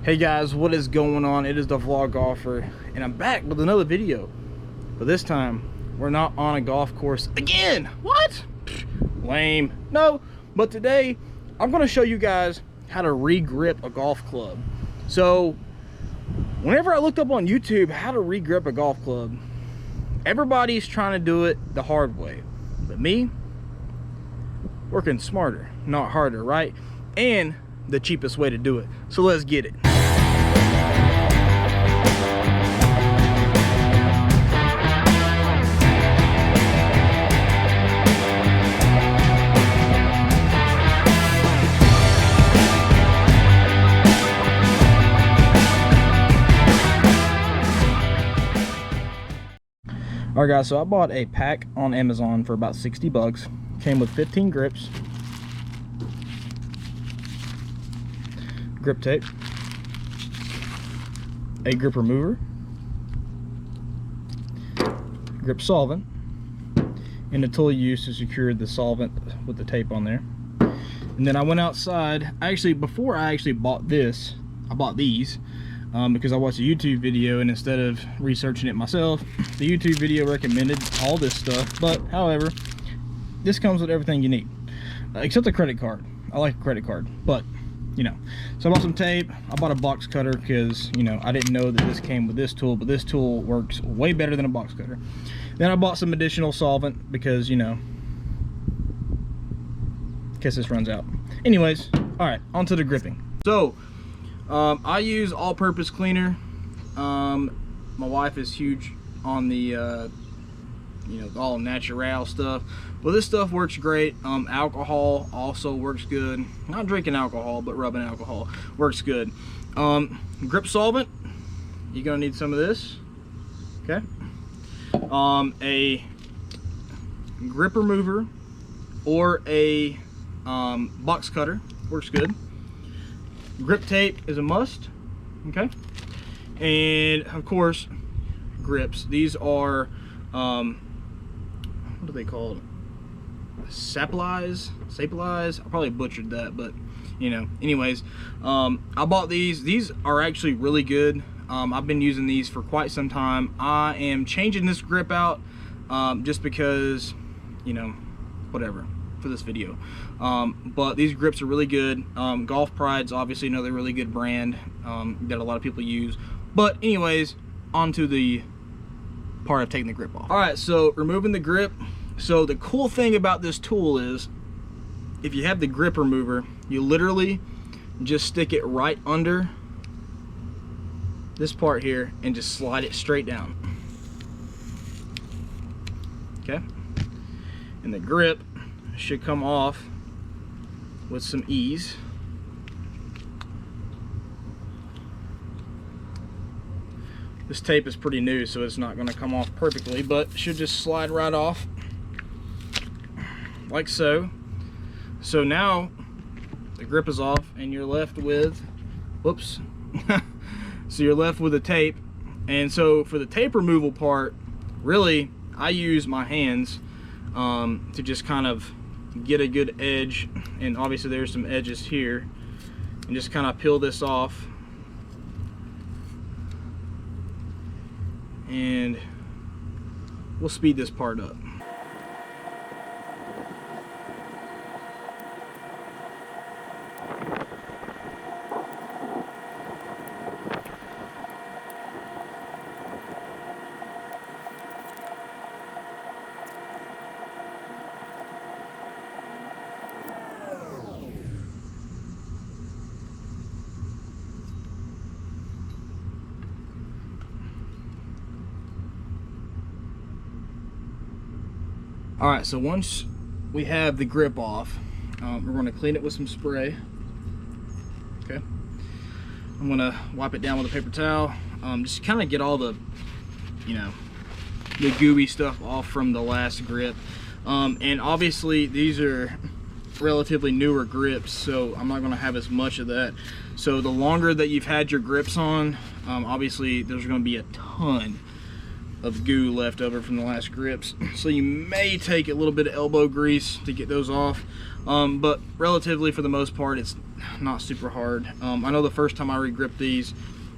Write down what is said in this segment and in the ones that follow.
Hey guys, what is going on? It is the VlogGolfer, and I'm back with another video. But this time, we're not on a golf course again. What? Lame. No, but today, I'm going to show you guys how to re-grip a golf club. So, whenever I looked up on YouTube how to re-grip a golf club, everybody's trying to do it the hard way. But me, working smarter, not harder, right? And the cheapest way to do it. So let's get it. Alright guys, so I bought a pack on Amazon for about 60 bucks. Came with 15 grips, grip tape, a grip remover, grip solvent, and the tool you use to secure the solvent with the tape on there. And then I went outside. Before I actually bought this, I bought these because I watched a YouTube video, and instead of researching it myself, the YouTube video recommended all this stuff. But however, this comes with everything you need except a credit card. I like a credit card, but you know. So I bought some tape. I bought a box cutter because, you know, I didn't know that this came with this tool, but this tool works way better than a box cutter. Then I bought some additional solvent because, you know, in case this runs out. Anyways, all right, on to the gripping. So I use all-purpose cleaner. My wife is huge on the you know, all natural stuff. Well, this stuff works great. Alcohol also works good. Not drinking alcohol, but rubbing alcohol works good. Grip solvant, you're gonna need some of this. Okay. A grip remover or a box cutter works good. Grip tape is a must. Okay. And of course, grips. These are what are they called? Sapplies. I probably butchered that, but you know. Anyways, I bought these. These are actually really good. I've been using these for quite some time. I am changing this grip out just because, you know, whatever, for this video. But these grips are really good. Golf Pride's obviously another really good brand that a lot of people use. But anyways, on to the part of taking the grip off. All right, so removing the grip. So the cool thing about this tool is, if you have the grip remover, you literally just stick it right under this part here and just slide it straight down. Okay, and the grip should come off with some ease. This tape is pretty new, so it's not going to come off perfectly, but it should just slide right off like so. So now the grip is off and you're left with, whoops. So you're left with the tape. And so for the tape removal part, really I use my hands to just kind of get a good edge, and obviously there's some edges here, and just kind of peel this off. And we'll speed this part up. All right, so once we have the grip off, we're going to clean it with some spray. Okay, I'm going to wipe it down with a paper towel, just kind of get all the, you know, the gooey stuff off from the last grip. And obviously these are relatively newer grips, so I'm not going to have as much of that. So the longer that you've had your grips on, obviously there's going to be a ton of goo left over from the last grips, so you may take a little bit of elbow grease to get those off, but relatively for the most part it's not super hard. I know the first time I re-gripped these,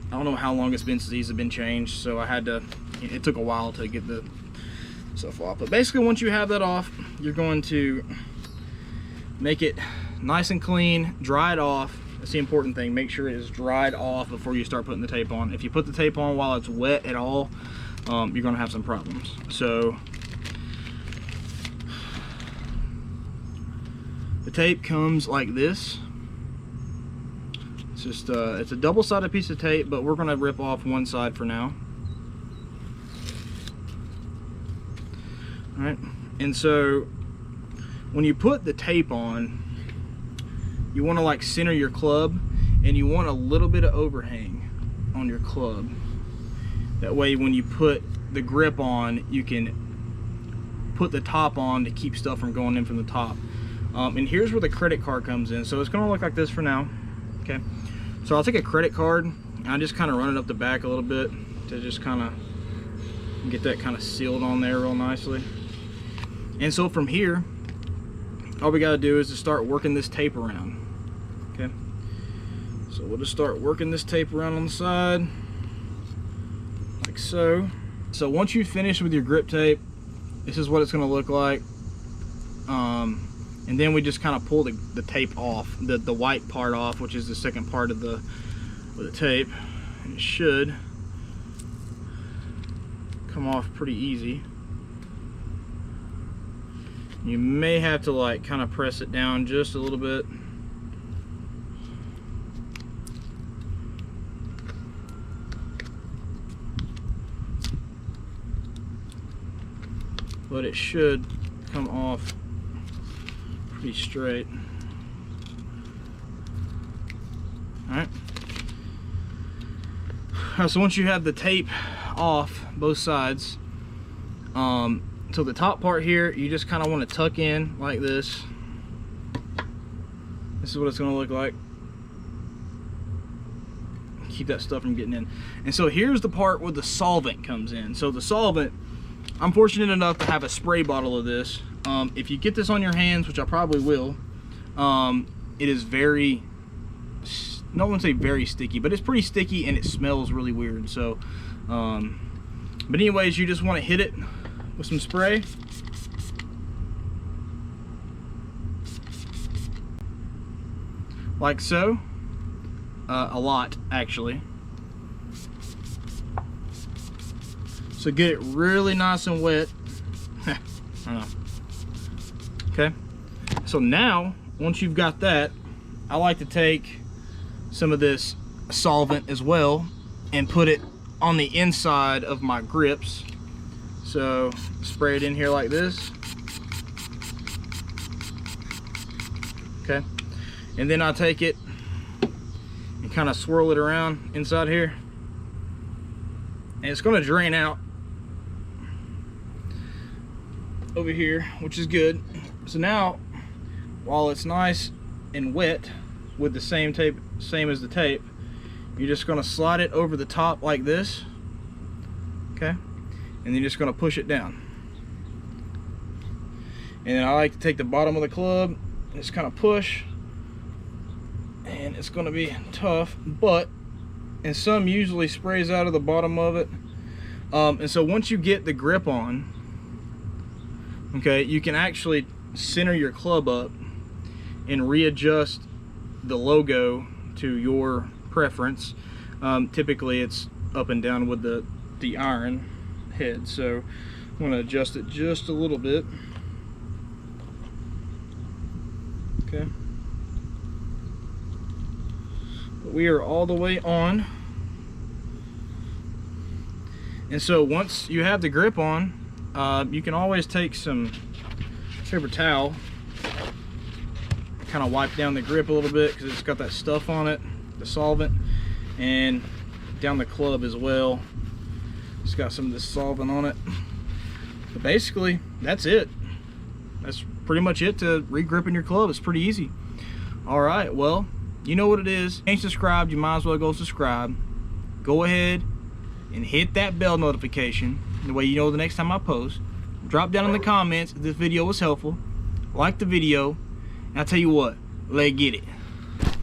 I don't know how long it's been since these have been changed, so I had to, it took a while to get the stuff off. But basically, once you have that off, you're going to make it nice and clean, dry it off. That's the important thing. Make sure it is dried off before you start putting the tape on. If you put the tape on while it's wet at all, you're gonna have some problems. So the tape comes like this. It's just it's a double-sided piece of tape, but we're gonna rip off one side for now. All right, and so when you put the tape on, you want to like center your club, and you want a little bit of overhang on your club. That way when you put the grip on, you can put the top on to keep stuff from going in from the top. And here's where the credit card comes in. So it's gonna look like this for now, okay? So I'll take a credit card, and I just kind of run it up the back a little bit to just kind of get that kind of sealed on there real nicely. And so from here, all we gotta do is just start working this tape around, okay? So we'll just start working this tape around on the side, like so. So once you finish with your grip tape, this is what it's gonna look like. And then we just kind of pull the tape off, the white part off, which is the second part of the tape. And it should come off pretty easy. You may have to like kind of press it down just a little bit. But it should come off pretty straight. Alright. So once you have the tape off both sides, so the top part here, you just kind of want to tuck in like this. This is what it's going to look like. Keep that stuff from getting in. And so here's the part where the solvent comes in. So the solvent, I'm fortunate enough to have a spray bottle of this. If you get this on your hands, which I probably will, it is very, no one say very sticky, but it's pretty sticky and it smells really weird. So, but anyways, you just want to hit it with some spray. Like so. A lot, actually. So get it really nice and wet. I don't know. Okay. So now, once you've got that, I like to take some of this solvent as well and put it on the inside of my grips. So spray it in here like this. Okay. And then I take it and kind of swirl it around inside here. And it's going to drain out over here, which is good. So now, while it's nice and wet with the same tape, same as the tape, you're just going to slide it over the top like this. Okay. And then you're just going to push it down. And then I like to take the bottom of the club and just kind of push. And it's going to be tough, but, and some usually sprays out of the bottom of it. And so once you get the grip on, okay, you can actually center your club up and readjust the logo to your preference. Typically it's up and down with the iron head, so I'm going to adjust it just a little bit. Okay. But we are all the way on. And so once you have the grip on, you can always take some paper towel, kind of wipe down the grip a little bit because it's got that stuff on it, the solvent, and down the club as well. It's got some of this solvent on it. But basically, that's it. That's pretty much it to re-gripping your club. It's pretty easy. All right, well, you know what it is. If you ain't subscribed, you might as well go subscribe. Go ahead and hit that bell notification. The way you know the next time I post. Drop down in the comments if this video was helpful. Like the video. And I'll tell you what, let's get it.